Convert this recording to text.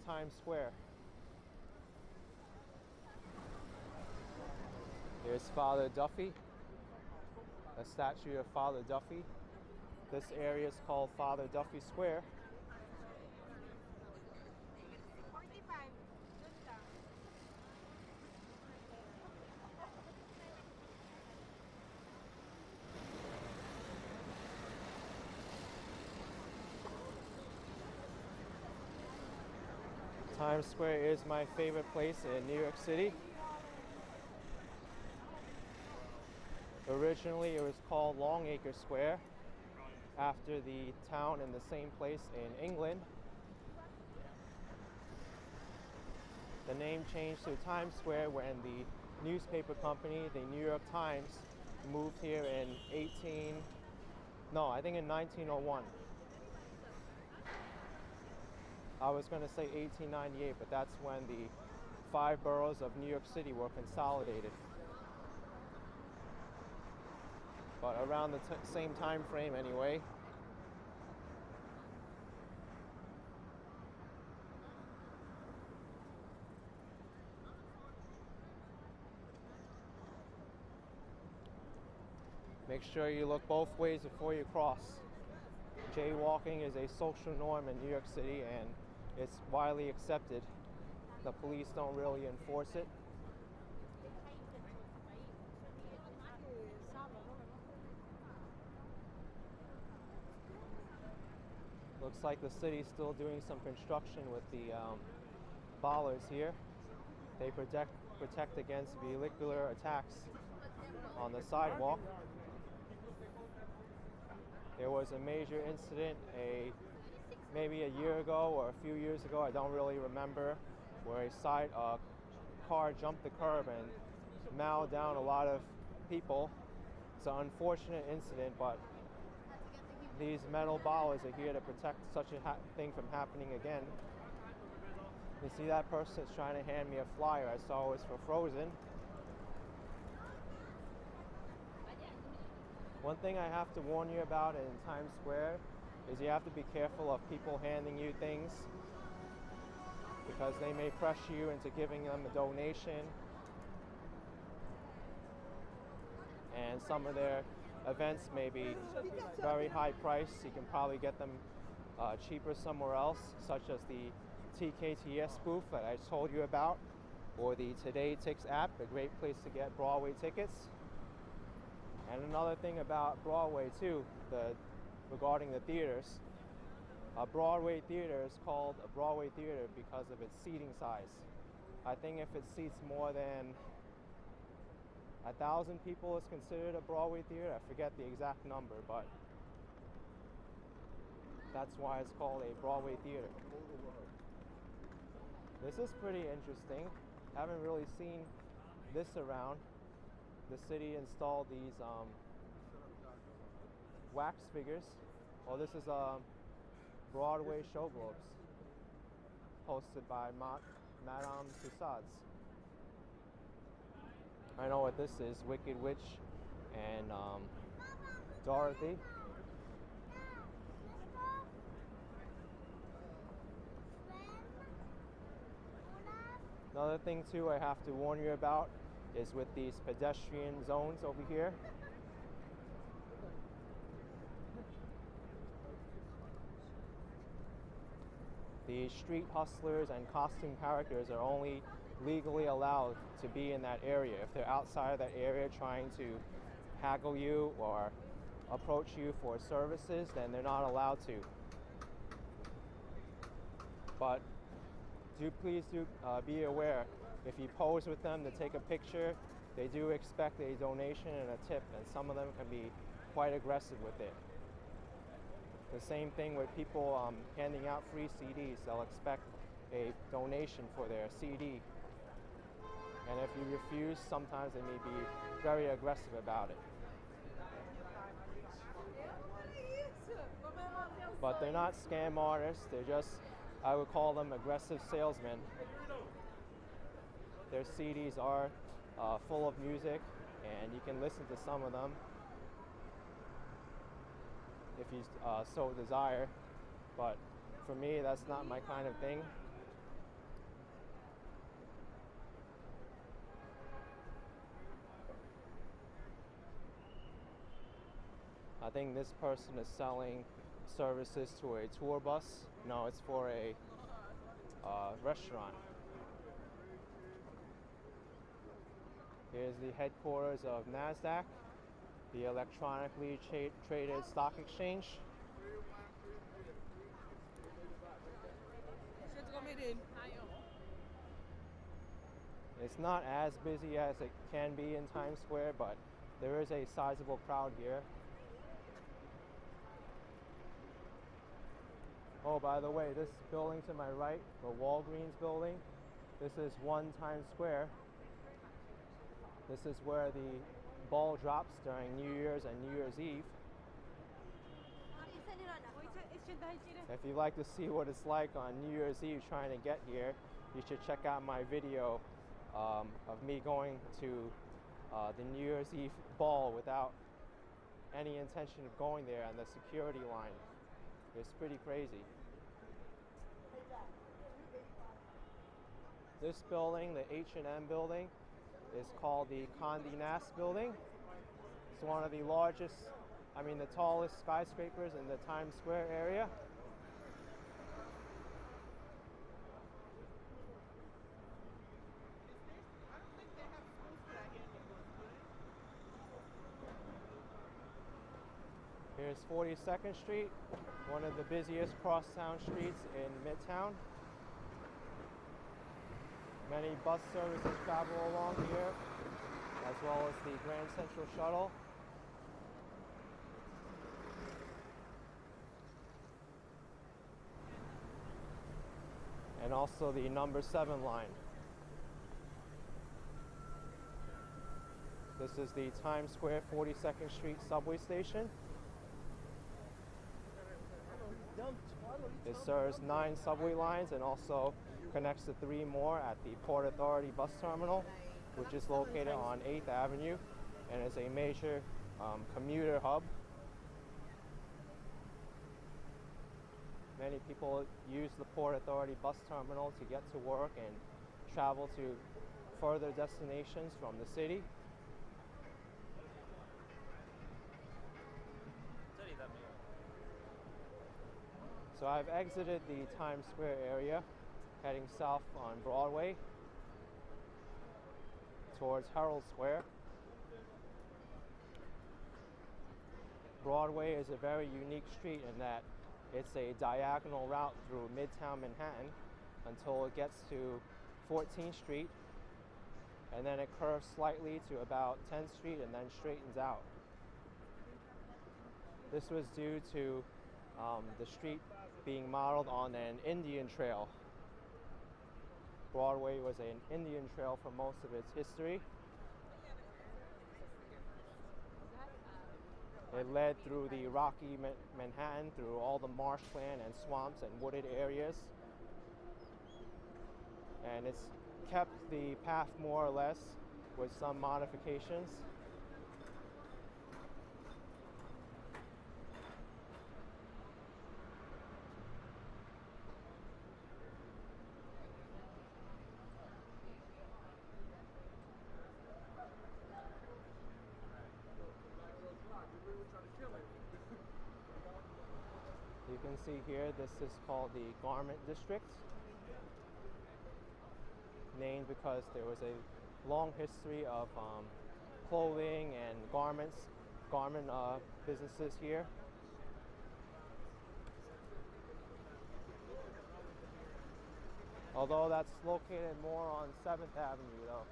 Times Square. Here's Father Duffy, a statue of Father Duffy. This area is called Father Duffy Square. Times Square is my favorite place in New York City. Originally, it was called Longacre Square after the town in the same place in England. The name changed to Times Square when the newspaper company, the New York Times, moved here in 1901. I was going to say 1898, but that's when the 5 boroughs of New York City were consolidated. But around the same time frame anyway. Make sure you look both ways before you cross. Jaywalking is a social norm in New York City and it's widely accepted. The police don't really enforce it. Looks like the city's still doing some construction with the bollards here. They protect against vehicular attacks on the sidewalk. There was a major incident maybe a year ago or a few years ago, I don't really remember, where a car jumped the curb and mauled down a lot of people. It's an unfortunate incident, but these metal bollards are here to protect such a thing from happening again. You see that person is trying to hand me a flyer I saw was for Frozen. One thing I have to warn you about in Times Square is you have to be careful of people handing you things because they may pressure you into giving them a donation. And some of their events may be very high priced. You can probably get them cheaper somewhere else, such as the TKTS booth that I told you about, or the Today Tix app, a great place to get Broadway tickets. And another thing about Broadway too, regarding the theaters, a Broadway theater is called a Broadway theater because of its seating size. I think if it seats more than 1,000 people is considered a Broadway theater. I forget the exact number, but that's why it's called a Broadway theater. This is pretty interesting. Haven't really seen this around. The city installed these wax figures. Well, this is Broadway show globes hosted by Madame Tussauds. I know what this is, Wicked Witch and Dorothy. Another thing too I have to warn you about is with these pedestrian zones over here. The street hustlers and costume characters are only legally allowed to be in that area. If they're outside of that area trying to haggle you or approach you for services, then they're not allowed to. But please be aware, if you pose with them to take a picture, they do expect a donation and a tip, and some of them can be quite aggressive with it. The same thing with people handing out free CDs. They'll expect a donation for their CD. And if you refuse, sometimes they may be very aggressive about it. But they're not scam artists, they're just, I would call them aggressive salesmen. Their CDs are full of music, and you can listen to some of them if you so desire. But for me, that's not my kind of thing. I think this person is selling services to a tour bus. No, it's for a restaurant. Here's the headquarters of NASDAQ, the electronically traded stock exchange. It's not as busy as it can be in Times Square, but there is a sizable crowd here. Oh, by the way, this building to my right, the Walgreens building, this is 1 Times Square. This is where the ball drops during New Year's and New Year's Eve. If you'd like to see what it's like on New Year's Eve trying to get here, you should check out my video of me going to the New Year's Eve ball without any intention of going there and the security line. It's pretty crazy. This building, the H&M building, is called the Condé Nast building. It's one of the the tallest skyscrapers in the Times Square area. Here's 42nd Street, one of the busiest crosstown streets in Midtown. Many bus services travel along here, as well as the Grand Central Shuttle. And also the number 7 line. This is the Times Square 42nd Street subway station. It serves 9 subway lines and also connects to 3 more at the Port Authority bus terminal, which is located on 8th Avenue and is a major commuter hub. Many people use the Port Authority bus terminal to get to work and travel to further destinations from the city. So I've exited the Times Square area, heading south on Broadway towards Herald Square. Broadway is a very unique street in that it's a diagonal route through Midtown Manhattan until it gets to 14th Street, and then it curves slightly to about 10th Street and then straightens out. This was due to the street being modeled on an Indian trail. Broadway was an Indian trail for most of its history. It led through the rocky Manhattan, through all the marshland and swamps and wooded areas. And it's kept the path more or less with some modifications. You can see here, this is called the Garment District, named because there was a long history of clothing and garment businesses here. Although that's located more on 7th Avenue though.